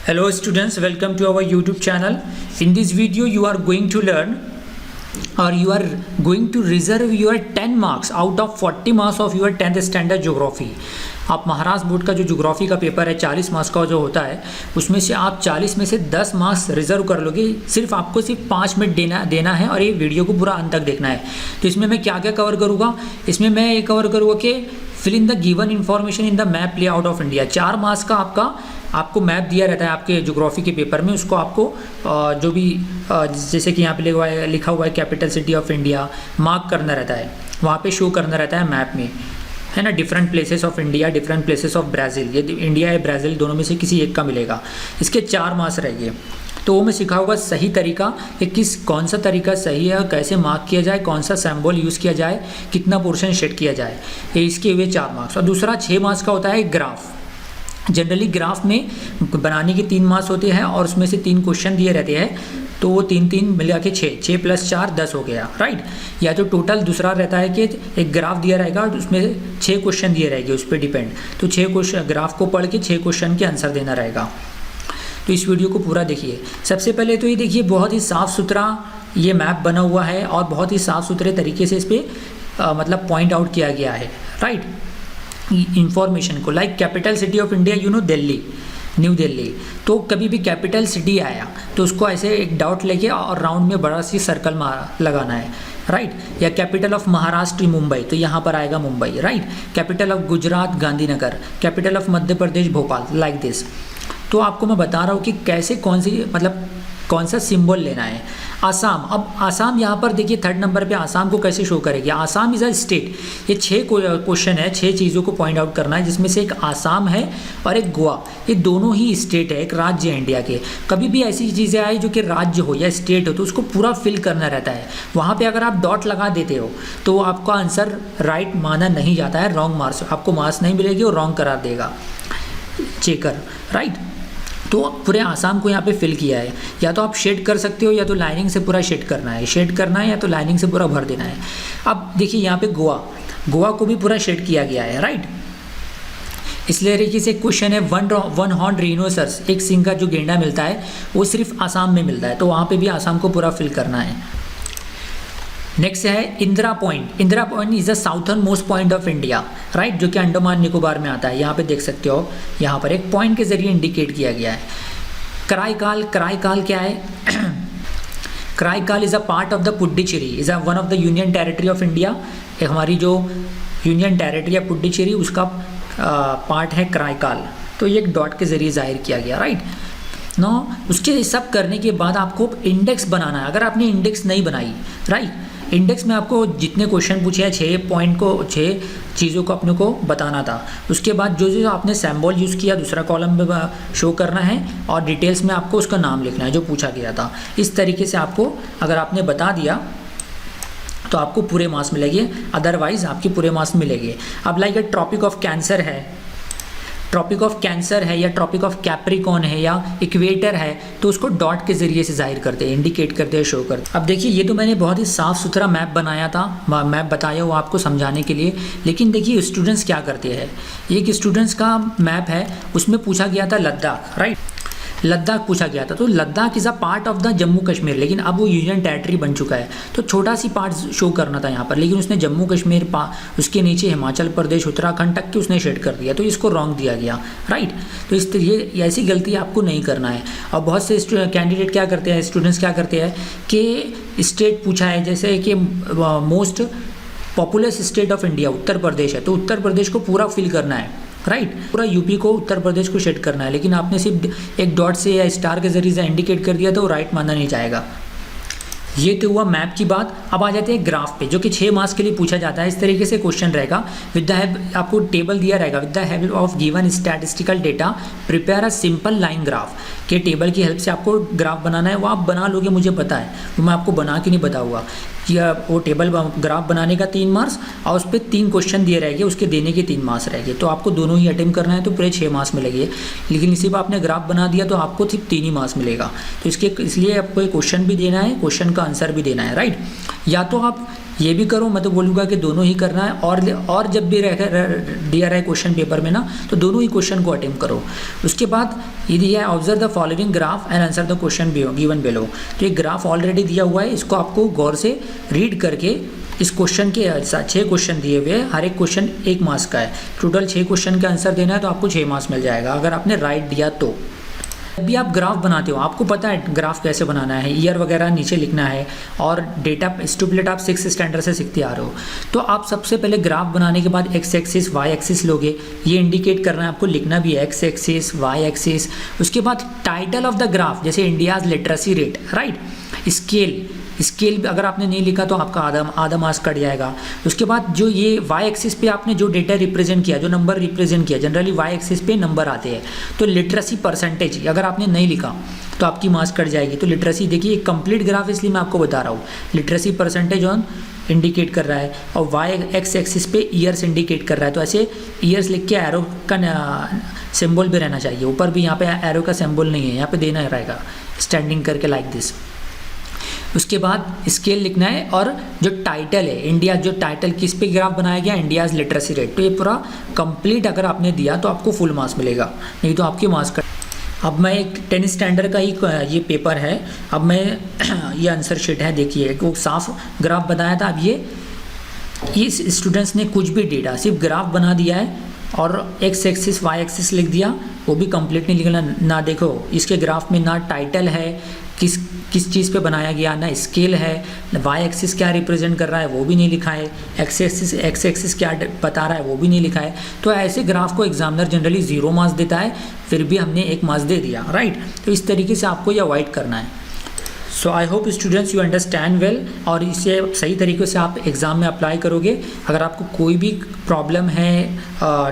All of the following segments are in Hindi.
Hello students, welcome to our YouTube channel. In this video you are going to learn or you are going to reserve your 10 marks out of 40 marks of your 10th standard geography. आप महाराष्ट्र बोर्ड का जो ज्योग्राफी का पेपर है 40 मार्क्स का जो होता है उसमें से आप 40 में से 10 मार्क्स रिजर्व कर लोगे। सिर्फ आपको सिर्फ 5 मिनट देना है और ये वीडियो को पूरा अंत तक देखना है। तो इसमें मैं क्या क्या कवर करूँगा, इसमें मैं ये कवर करूँगा कि fill in the given information in the map layout of India. 4 marks का आपको मैप दिया रहता है आपके ज्योग्राफी के पेपर में, उसको आपको जो भी जैसे कि यहाँ पे लिखा हुआ है capital city of India mark करना रहता है, वहाँ पे शो करना रहता है मैप में, है ना। Different places of India, different places of Brazil, ये इंडिया या ब्राज़ील दोनों में से किसी एक का मिलेगा। इसके 4 मार्क्स रहेंगे। तो वो मैं सिखाऊंगा सही तरीका कि कौन सा तरीका सही है, कैसे मार्क किया जाए, कौन सा सिंबल यूज़ किया जाए, कितना पोर्शन शेड किया जाए, ये इसके हुए 4 मार्क्स। और दूसरा 6 मार्क्स का होता है ग्राफ। जनरली ग्राफ में बनाने के 3 मार्क्स होते हैं और उसमें से 3 क्वेश्चन दिए रहते हैं, तो वो 3 मिला के 6 + 4 10 हो गया, राइट। या तो टोटल दूसरा रहता है कि एक ग्राफ दिया रहेगा और उसमें 6 क्वेश्चन दिए रहेंगे, उस पर डिपेंड। तो 6 क्वेश्चन ग्राफ को पढ़ के 6 क्वेश्चन के आंसर देना रहेगा। तो इस वीडियो को पूरा देखिए। सबसे पहले तो ये देखिए बहुत ही साफ़ सुथरा ये मैप बना हुआ है और बहुत ही साफ़ सुथरे तरीके से इस पर मतलब पॉइंट आउट किया गया है, राइट, इंफॉर्मेशन को। Like capital city of India Delhi, new Delhi. तो कभी भी कैपिटल सिटी आया तो उसको ऐसे एक डॉट लेके और राउंड में बड़ा सी सर्कल लगाना है, राइट। या कैपिटल ऑफ महाराष्ट्र मुंबई, तो यहाँ पर आएगा Mumbai, right. Capital of Gujarat Gandhinagar, capital of Madhya Pradesh Bhopal, like this. तो आपको मैं बता रहा हूँ कि कैसे कौन सा सिंबल लेना है। आसाम, अब आसाम यहाँ पर देखिए 3rd नंबर पे आसाम को कैसे शो करेगी। Assam is a state. ये 6 क्वेश्चन है, 6 चीज़ों को पॉइंट आउट करना है, जिसमें से एक आसाम है और एक गोवा। ये दोनों ही स्टेट है, एक राज्य है इंडिया के। कभी भी ऐसी चीज़ें आई जो कि राज्य हो या स्टेट हो तो उसको पूरा फिल करना रहता है। वहाँ पर अगर आप डॉट लगा देते हो तो आपका आंसर राइट माना नहीं जाता है, रॉन्ग मार्क्स, आपको मार्क्स नहीं मिलेगी और रॉन्ग करार देगा चेकर, राइट। तो पूरे आसाम को यहाँ पे फिल किया है। या तो आप शेड कर सकते हो या तो लाइनिंग से पूरा शेड करना है, या तो लाइनिंग से पूरा भर देना है। अब देखिए यहाँ पे गोवा को भी पूरा शेड किया गया है, राइट। इसलिए तरीके से क्वेश्चन है वन हॉर्न रिनोसरस, एक सिंह का जो गेंडा मिलता है वो सिर्फ आसाम में मिलता है, तो वहाँ पर भी आसाम को पूरा फिल करना है। नेक्स्ट है Indira point. Indira point is the southern most point of India, right, जो कि अंडमान निकोबार में आता है। यहाँ पे देख सकते हो, यहाँ पर एक पॉइंट के जरिए इंडिकेट किया गया है। कराईकाल क्या है? Karaikal is a part of the Puducherry, is a one of the union territory of India. हमारी जो यूनियन टेरिटरी है पुडुचेरी, उसका पार्ट है कराईकाल। तो ये एक डॉट के जरिए जाहिर किया गया, राइट। नो, उसके सब करने के बाद आपको इंडेक्स बनाना है। अगर आपने इंडेक्स नहीं बनाई, राइट, इंडेक्स में आपको जितने क्वेश्चन पूछे हैं 6 चीज़ों को अपने को बताना था। उसके बाद जो आपने सिंबल यूज़ किया दूसरा कॉलम में शो करना है और डिटेल्स में आपको उसका नाम लिखना है जो पूछा गया था। इस तरीके से आपको अगर आपने बता दिया तो आपको पूरे मार्क्स मिलेंगे, अदरवाइज आपके पूरे मार्क्स मिलेंगे। अब लाइक ट्रॉपिक ऑफ कैंसर है या ट्रॉपिक ऑफ कैप्रिकॉन है या इक्वेटर है, तो उसको डॉट के ज़रिए से जाहिर करते हैं, इंडिकेट करते हैं, शो करते हैं। अब देखिए ये तो मैंने बहुत ही साफ़ सुथरा मैप बनाया था, मैप बताया हुआ आपको समझाने के लिए। लेकिन देखिए स्टूडेंट्स क्या करते हैं, एक स्टूडेंट्स का मैप है, उसमें पूछा गया था लद्दाख, राइट, लद्दाख पूछा गया था। तो Ladakh is a part of the Jammu Kashmir, लेकिन अब वो यूनियन टेरिटरी बन चुका है, तो छोटा सी पार्ट शो करना था यहाँ पर, लेकिन उसने जम्मू कश्मीर उसके नीचे हिमाचल प्रदेश उत्तराखंड तक के उसने शेड कर दिया, तो इसको रॉन्ग दिया गया, राइट। तो ये ऐसी गलती आपको नहीं करना है। और बहुत से कैंडिडेट क्या करते हैं, स्टूडेंट्स क्या करते हैं कि स्टेट पूछा है, जैसे कि most populous state of India Uttar Pradesh है, तो उत्तर प्रदेश को पूरा फिल करना है, राइट, पूरा यूपी को उत्तर प्रदेश को शेड करना है, लेकिन आपने सिर्फ एक डॉट से या स्टार के जरिए से इंडिकेट कर दिया तो राइट माना नहीं जाएगा। ये तो हुआ मैप की बात। अब आ जाते हैं ग्राफ पे, जो कि 6 मार्क्स के लिए पूछा जाता है। इस तरीके से क्वेश्चन रहेगा, विद द हेल्प आपको टेबल दिया रहेगा, with the help of given statistical data prepare a simple line graph. के टेबल की हेल्प से आपको ग्राफ बनाना है, वो आप बना लोगे, मुझे पता है, वो मैं आपको बना के नहीं बताऊँगा। या वो टेबल ग्राफ बनाने का 3 मार्क्स और उस पर 3 क्वेश्चन दिए रहेंगे, उसके देने के 3 मार्क्स रहेंगे। तो आपको दोनों ही अटेम्प्ट करना है तो पूरे 6 मार्क्स मिलेंगे। लेकिन सिर्फ आपने ग्राफ बना दिया तो आपको सिर्फ 3 ही मार्क्स मिलेगा। तो इसलिए आपको एक क्वेश्चन भी देना है, क्वेश्चन का आंसर भी देना है, राइट। या तो आप ये भी करो, मैं तो बोलूँगा कि दोनों ही करना है। और जब भी दिया रहे क्वेश्चन पेपर में ना, तो दोनों ही क्वेश्चन को अटेम्प्ट करो। उसके बाद ये दिया है observe the following graph and answer the question given below. तो ये ग्राफ ऑलरेडी दिया हुआ है, इसको आपको गौर से रीड करके इस क्वेश्चन के 6 क्वेश्चन दिए हुए हैं, हर एक क्वेश्चन 1 मार्क्स का है। टोटल 6 क्वेश्चन का आंसर देना है तो आपको 6 मार्क्स मिल जाएगा अगर आपने राइट दिया तो। जब भी आप ग्राफ बनाते हो, आपको पता है ग्राफ कैसे बनाना है, ईयर वगैरह नीचे लिखना है, और डेटा स्टूपिलेट आप 6th स्टैंडर्ड से सीखते आ रहे हो। तो आप सबसे पहले ग्राफ बनाने के बाद एक्स एक्सिस वाई एक्सिस लोगे, ये इंडिकेट करना है आपको, लिखना भी है एक्स एक्सिस वाई एक्सिस। उसके बाद टाइटल ऑफ द ग्राफ, जैसे India's literacy rate, right, scale अगर आपने नहीं लिखा तो आपका आधा मार्क्स कट जाएगा। उसके बाद जो ये वाई एक्सिस पे आपने जो डेटा रिप्रेजेंट किया, जो नंबर रिप्रेजेंट किया, जनरली वाई एक्सिस पे नंबर आते हैं, तो लिटरेसी परसेंटेज अगर आपने नहीं लिखा तो आपकी मार्क्स कट जाएगी। तो लिटरेसी देखिए, कंप्लीट ग्राफ इसलिए मैं आपको बता रहा हूँ, लिटरेसी परसेंटेज ऑन इंडिकेट कर रहा है, और वाई एक्स एक्सिस पे ईयर्स इंडिकेट कर रहा है। तो ऐसे ईयर्स लिख के एरो का सिंबल भी रहना चाहिए, ऊपर भी यहाँ पे एरो का सिंबल नहीं है, यहाँ पे देना रहेगा स्टैंडिंग करके लाइक दिस। उसके बाद स्केल लिखना है, और जो टाइटल है इंडिया, जो टाइटल किस पे ग्राफ बनाया गया, इंडियाज लिटरेसी रेट। तो ये पूरा कंप्लीट अगर आपने दिया तो आपको फुल मार्क्स मिलेगा, नहीं तो आपके मार्क्स कट। अब मैं एक 10th स्टैंडर्ड का ही ये पेपर है, अब मैं ये आंसर शीट है, देखिए वो साफ ग्राफ बनाया था। अब ये स्टूडेंट्स ने कुछ भी डेटा, सिर्फ ग्राफ बना दिया है और एक्स एक्सिस वाई एक्सिस लिख दिया, वो भी कंप्लीट नहीं लिखना ना। देखो इसके ग्राफ में ना टाइटल है, किस चीज़ पे बनाया गया, ना स्केल है, वाई एक्सिस क्या रिप्रेजेंट कर रहा है वो भी नहीं लिखा है, एक्स एक्सिस क्या बता रहा है वो भी नहीं लिखा है। तो ऐसे ग्राफ को एग्जामिनर जनरली 0 मार्क्स देता है, फिर भी हमने 1 मार्क्स दे दिया, राइट। तो इस तरीके से आपको ये अवॉइड करना है। So I hope students you understand well, और इसे सही तरीके से आप एग्ज़ाम में अप्लाई करोगे। अगर आपको कोई भी प्रॉब्लम है,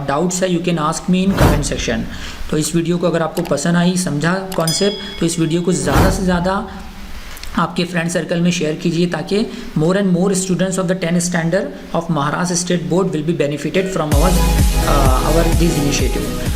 डाउट्स है, you can ask me in comment section. तो इस वीडियो को अगर आपको पसंद आई, समझा कॉन्सेप्ट, तो इस वीडियो को ज़्यादा से ज़्यादा आपके फ्रेंड सर्कल में शेयर कीजिए, ताकि more and more students of the 10th standard of Maharashtra state board will be benefited from our this initiative.